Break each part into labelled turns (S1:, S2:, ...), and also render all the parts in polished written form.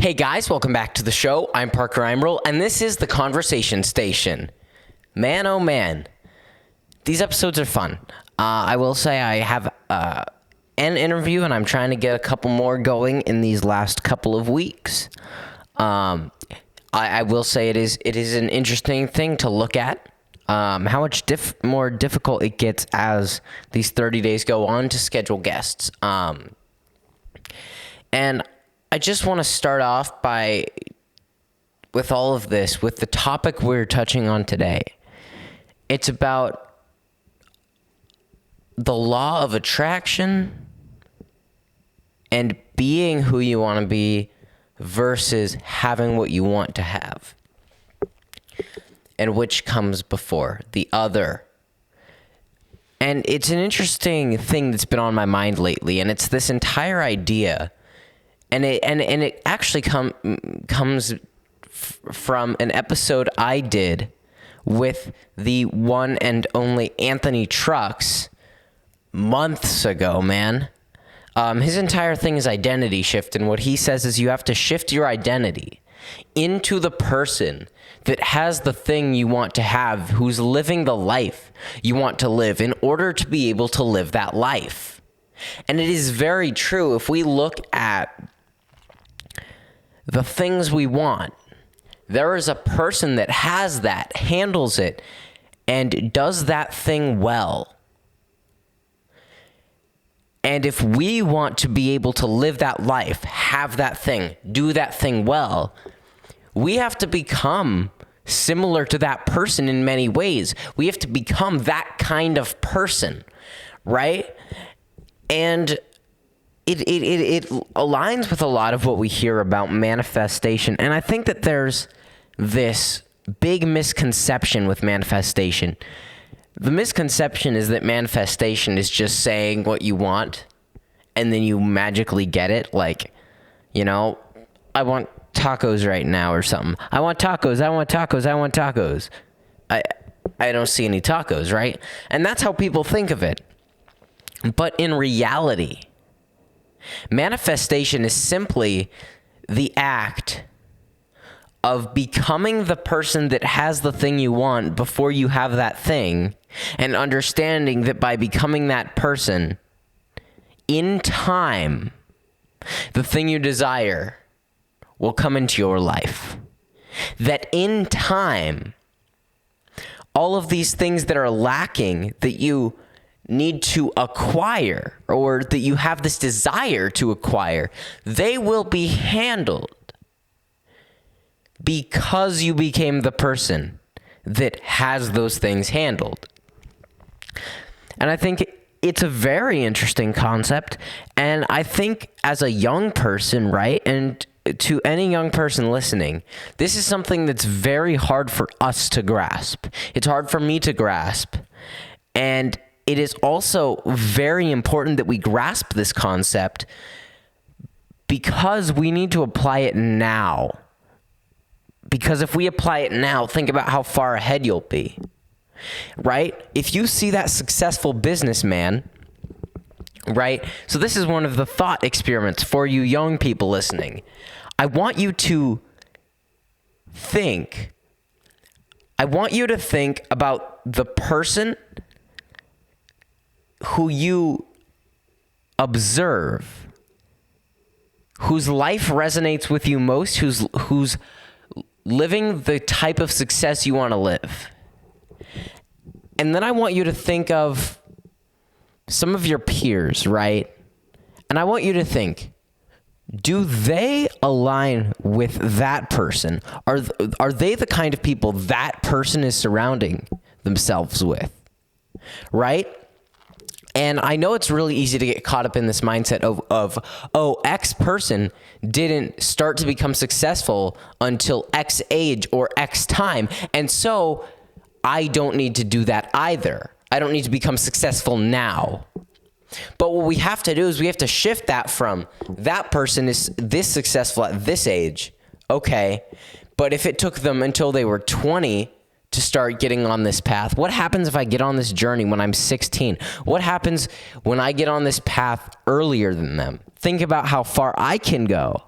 S1: Hey guys, welcome back to the show. I'm Parker Eimerl, and this is the Conversation Station. Man, oh man, these episodes are fun. I will say I have an interview, and I'm trying to get a couple more going in these last couple of weeks. I will say it is an interesting thing to look at. How much more difficult it gets as these 30 days go on to schedule guests. And I just want to start off with all of this, with the topic we're touching on today. It's about the law of attraction and being who you want to be versus having what you want to have. And which comes before the other. And it's an interesting thing that's been on my mind lately, and it's this entire idea. And it actually comes from an episode I did with the one and only Anthony Trucks months ago, man. His entire thing is identity shift, and what he says is you have to shift your identity into the person that has the thing you want to have, who's living the life you want to live in order to be able to live that life. And it is very true. If we look at the things we want, there is a person that has that, handles it, and does that thing well. And if we want to be able to live that life, have that thing, do that thing well, we have to become similar to that person in many ways. We have to become that kind of person, right? And it aligns with a lot of what we hear about manifestation. And I think that there's this big misconception with manifestation. The misconception is that manifestation is just saying what you want and then you magically get it. Like, you know, I want tacos right now or something. I want tacos. I want tacos. I want tacos. I don't see any tacos, right? And that's how people think of it. But in reality, manifestation is simply the act of becoming the person that has the thing you want before you have that thing, and understanding that by becoming that person, in time, the thing you desire will come into your life. That in time, all of these things that are lacking, that you need to acquire, or that you have this desire to acquire, they will be handled because you became the person that has those things handled. And I think it's a very interesting concept. And I think as a young person, right, and to any young person listening, this is something that's very hard for us to grasp. It's hard for me to grasp. And it is also very important that we grasp this concept because we need to apply it now. Because if we apply it now, think about how far ahead you'll be, right? If you see that successful businessman, right? So this is one of the thought experiments for you young people listening. I want you to think about the person who you observe, whose life resonates with you most, who's living the type of success you want to live. And then I want you to think of some of your peers, right? And I want you to think, do they align with that person? Are they the kind of people that person is surrounding themselves with, right? And I know it's really easy to get caught up in this mindset of X person didn't start to become successful until X age or X time. And so I don't need to do that either. I don't need to become successful now. But what we have to do is we have to shift that from that person is this successful at this age. Okay. But if it took them until they were 20 to start getting on this path, what happens if I get on this journey when I'm 16? What happens when I get on this path earlier than them? Think about how far I can go.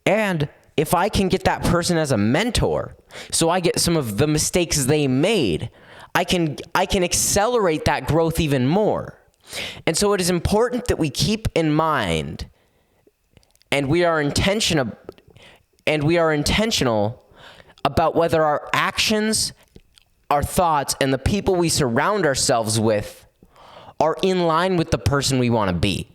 S1: And if I can get that person as a mentor, so I get some of the mistakes they made, I can accelerate that growth even more. And so it is important that we keep in mind, and we are intentional about whether our actions, our thoughts, and the people we surround ourselves with are in line with the person we want to be.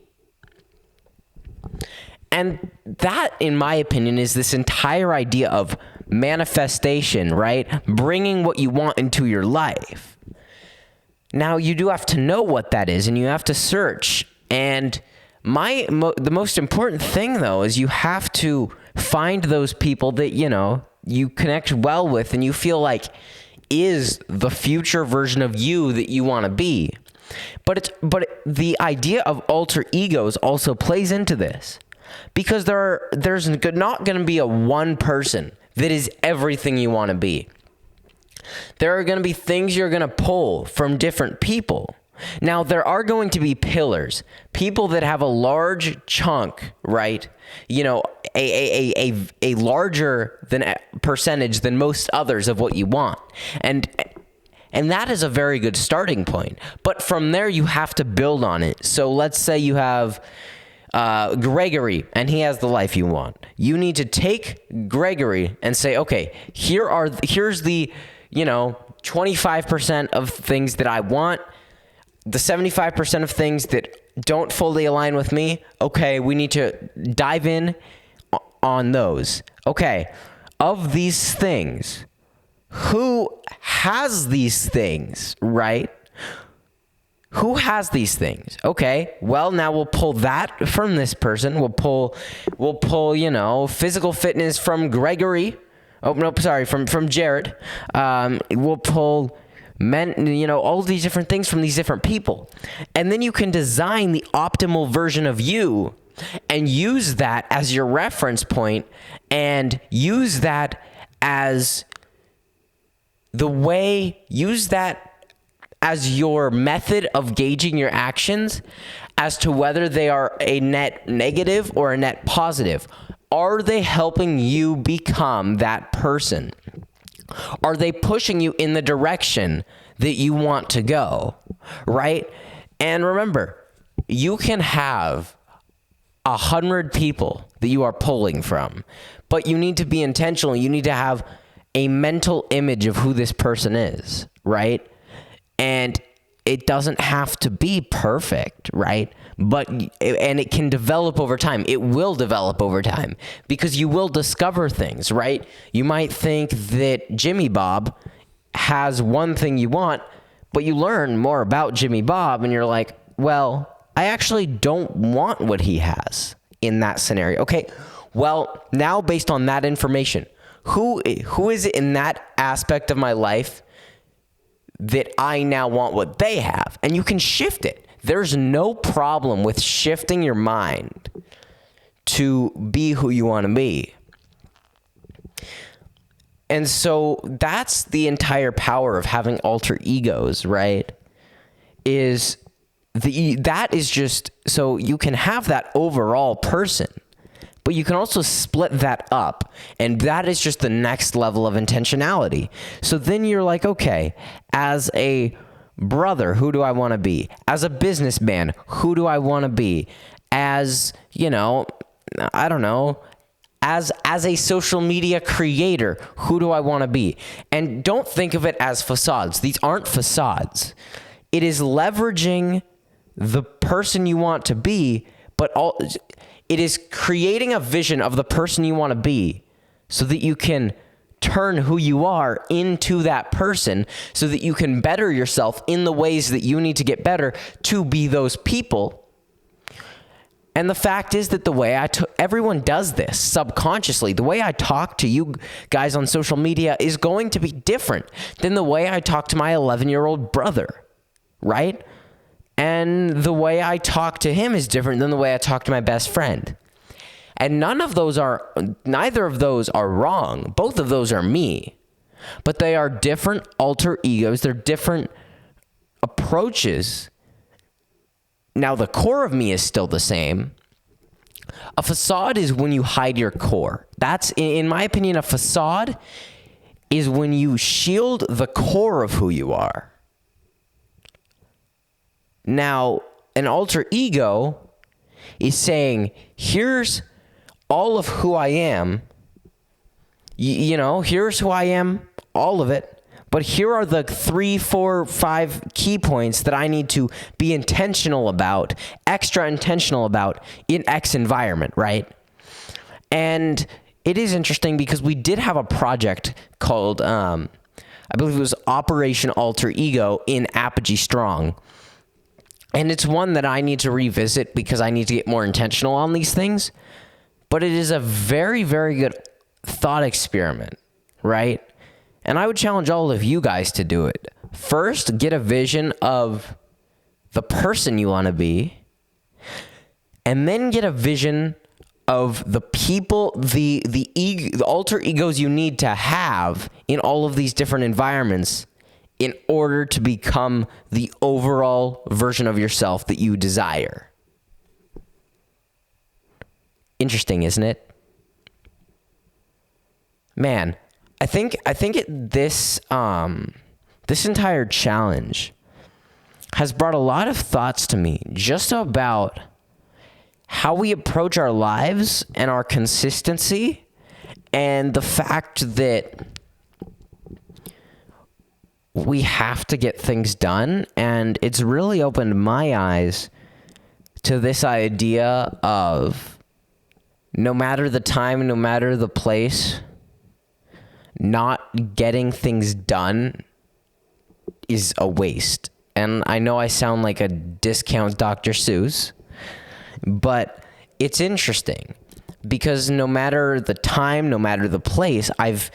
S1: And that, in my opinion, is this entire idea of manifestation, right? Bringing what you want into your life. Now, you do have to know what that is, and you have to search. And the most important thing, though, is you have to find those people that, you connect well with and you feel like is the future version of you that you want to be. But the idea of alter egos also plays into this, because there's not going to be a one person that is everything you want to be. There are going to be things you're going to pull from different people. Now, there are going to be pillars, people that have a large chunk, right? A larger than percentage than most others of what you want. And that is a very good starting point. But from there, you have to build on it. So let's say you have Gregory, and he has the life you want. You need to take Gregory and say, okay, here's the 25% of things that I want, the 75% of things that don't fully align with me. Okay, we need to dive in on those. Okay, of these things, who has these things, right? Who has these things? Okay, well, now we'll pull that from this person. We'll pull, physical fitness from Gregory. Oh, no, sorry, from Jared. We'll pull all these different things from these different people. And then you can design the optimal version of you and use that as your reference point and use that as as your method of gauging your actions as to whether they are a net negative or a net positive. Are they helping you become that person? Are they pushing you in the direction that you want to go, right? And remember, you can have 100 people that you are pulling from, but you need to be intentional. You need to have a mental image of who this person is, right? And it doesn't have to be perfect, right? And it can develop over time. It will develop over time because you will discover things, right? You might think that Jimmy Bob has one thing you want, but you learn more about Jimmy Bob and you're like, well, I actually don't want what he has in that scenario. Okay, well, now based on that information, who is it in that aspect of my life that I now want what they have? And you can shift it. There's no problem with shifting your mind to be who you want to be. And so that's the entire power of having alter egos, right? That is just so you can have that overall person, but you can also split that up, and that is just the next level of intentionality. So then you're like, okay, as a brother, who do I want to be? As a businessman, who do I want to be? As, I don't know, as a social media creator, who do I want to be? And don't think of it as facades. These aren't facades. It is leveraging the person you want to be, but it is creating a vision of the person you want to be so that you can turn who you are into that person so that you can better yourself in the ways that you need to get better to be those people. And the fact is that the way everyone does this subconsciously. The way I talk to you guys on social media is going to be different than the way I talk to my 11-year-old brother, right? And the way I talk to him is different than the way I talk to my best friend. And neither of those are wrong. Both of those are me. But they are different alter egos. They're different approaches. Now, the core of me is still the same, A facade is when you hide your core. That's, in my opinion, a facade is when you shield the core of who you are. Now, an alter ego is saying, here's all of who I am. Here's who I am, all of it. But here are the 3, 4, 5 key points that I need to be intentional about, extra intentional about in X environment, right? And it is interesting because we did have a project called, I believe it was Operation Alter Ego in Apogee Strong. And it's one that I need to revisit because I need to get more intentional on these things. But it is a very, very good thought experiment, right? And I would challenge all of you guys to do it. First, get a vision of the person you want to be, and then get a vision of the people, the alter egos you need to have in all of these different environments in order to become the overall version of yourself that you desire. Interesting, isn't it? Man, I think this entire challenge has brought a lot of thoughts to me just about how we approach our lives and our consistency, and the fact that we have to get things done. And it's really opened my eyes to this idea of no matter the time, no matter the place, not getting things done is a waste. And I know I sound like a discount Dr. Seuss, but it's interesting because no matter the time, no matter the place, I've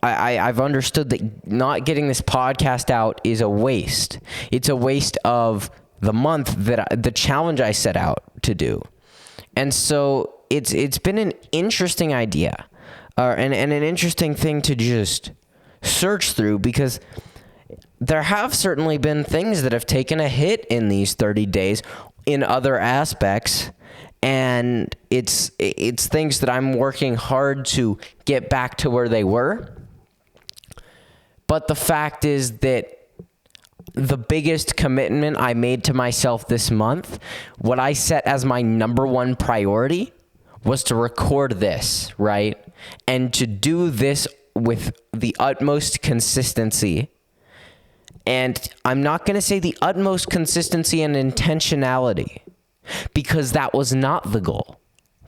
S1: understood that not getting this podcast out is a waste. It's a waste of the month the challenge I set out to do. And so it's been an interesting idea. And an interesting thing to just search through, because there have certainly been things that have taken a hit in these 30 days in other aspects, and it's things that I'm working hard to get back to where they were. But the fact is that the biggest commitment I made to myself this month, what I set as my number one priority, was to record this, right? And to do this with the utmost consistency. And I'm not going to say the utmost consistency and intentionality, because that was not the goal,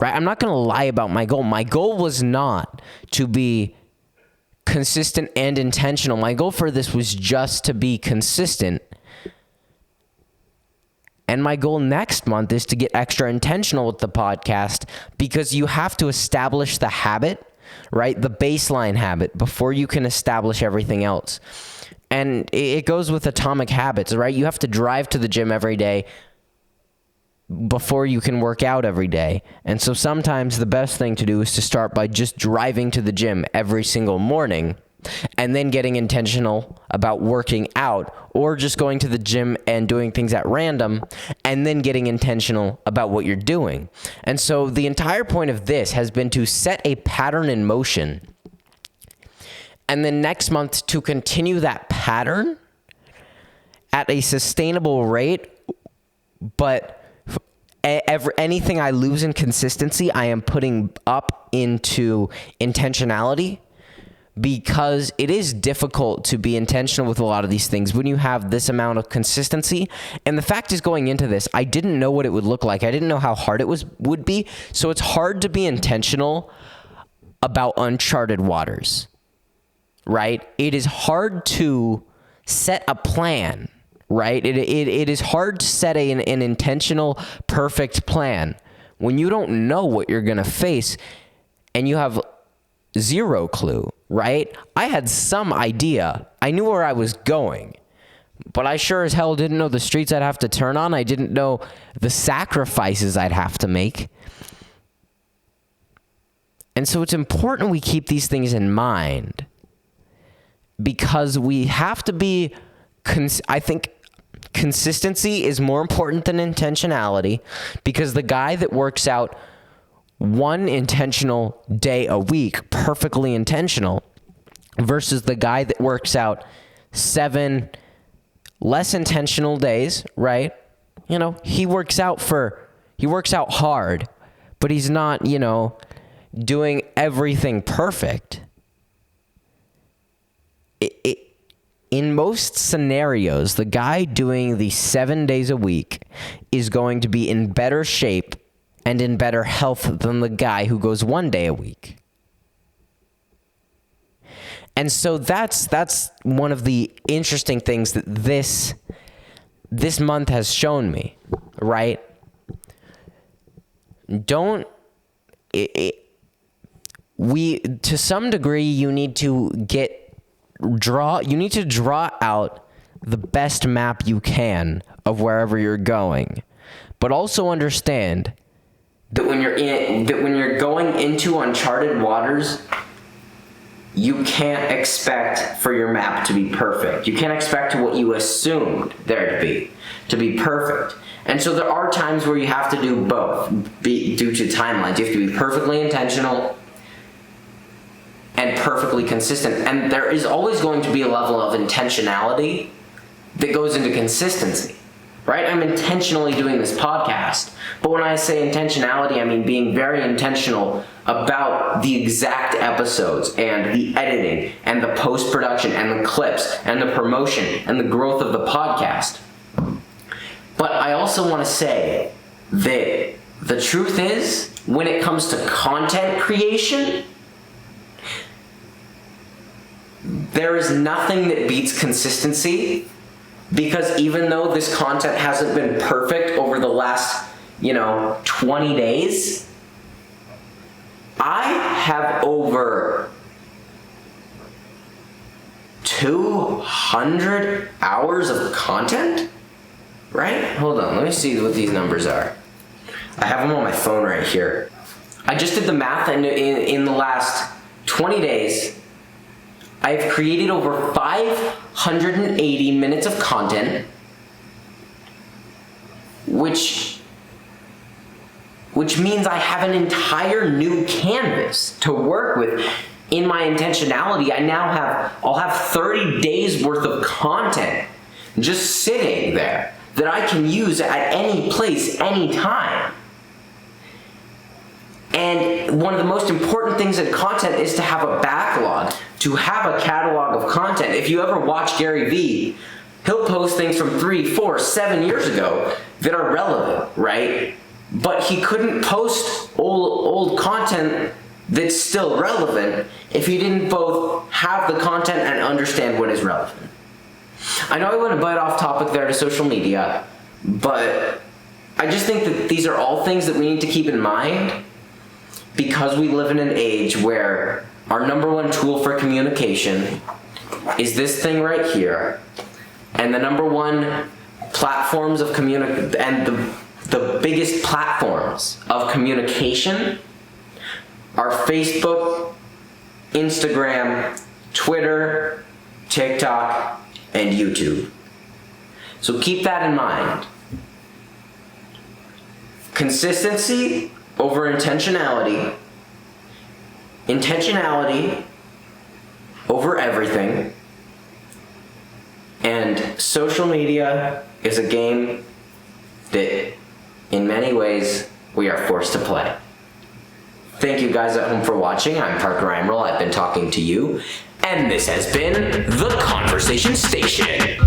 S1: right? I'm not going to lie about my goal. My goal was not to be consistent and intentional. My goal for this was just to be consistent. And my goal next month is to get extra intentional with the podcast, because you have to establish the habit, right? The baseline habit before you can establish everything else. And it goes with atomic habits, right? You have to drive to the gym every day before you can work out every day. And so sometimes the best thing to do is to start by just driving to the gym every single morning, and then getting intentional about working out, or just going to the gym and doing things at random, and then getting intentional about what you're doing. And so the entire point of this has been to set a pattern in motion, and then next month to continue that pattern at a sustainable rate. But anything I lose in consistency, I am putting up into intentionality, because it is difficult to be intentional with a lot of these things when you have this amount of consistency. And the fact is, going into this, I didn't know what it would look like. I didn't know how hard it would be. So it's hard to be intentional about uncharted waters, right? It is hard to set a plan, right? It is hard to set an intentional, perfect plan when you don't know what you're going to face and you have zero clue, right? I had some idea. I knew where I was going, but I sure as hell didn't know the streets I'd have to turn on. I didn't know the sacrifices I'd have to make. And so it's important we keep these things in mind, because we have to be, I think, Consistency is more important than intentionality, because the guy that works out one intentional day a week, perfectly intentional, versus the guy that works out 7 less intentional days, right? He works out hard, but he's not, doing everything perfect. In most scenarios, the guy doing the 7 days a week is going to be in better shape and in better health than the guy who goes 1 day a week. And so that's one of the interesting things that this month has shown me, right? To some degree, you need to draw out the best map you can of wherever you're going, but also understand that when you're going into uncharted waters, you can't expect for your map to be perfect. You can't expect what you assumed there to be perfect. And so there are times where you have to do both, due to timelines. You have to be perfectly intentional and perfectly consistent. And there is always going to be a level of intentionality that goes into consistency, right? I'm intentionally doing this podcast, but when I say intentionality, I mean being very intentional about the exact episodes and the editing and the post-production and the clips and the promotion and the growth of the podcast. But I also want to say that the truth is, when it comes to content creation, there is nothing that beats consistency, because even though this content hasn't been perfect over the last, 20 days, I have over 200 hours of content, right? Hold on, let me see what these numbers are. I have them on my phone right here. I just did the math, and in the last 20 days, I've created over 580 minutes of content, which means I have an entire new canvas to work with. In my intentionality, I'll have 30 days worth of content just sitting there that I can use at any place, any time. And one of the most important things in content is to have a backlog, to have a catalog of content. If you ever watch Gary Vee, he'll post things from 3, 4, 7 years ago that are relevant, right? But he couldn't post old content that's still relevant if he didn't both have the content and understand what is relevant. I know I went a bit off topic there to social media, but I just think that these are all things that we need to keep in mind, because we live in an age where our number one tool for communication is this thing right here, and the number one platforms of communication and the biggest platforms of communication are Facebook, Instagram, Twitter, TikTok, and YouTube. So keep that in mind. Consistency over intentionality. Intentionality over everything. And social media is a game that, in many ways, we are forced to play. Thank you guys at home for watching. I'm Parker Eimerl. I've been talking to you, and this has been The Conversation Station.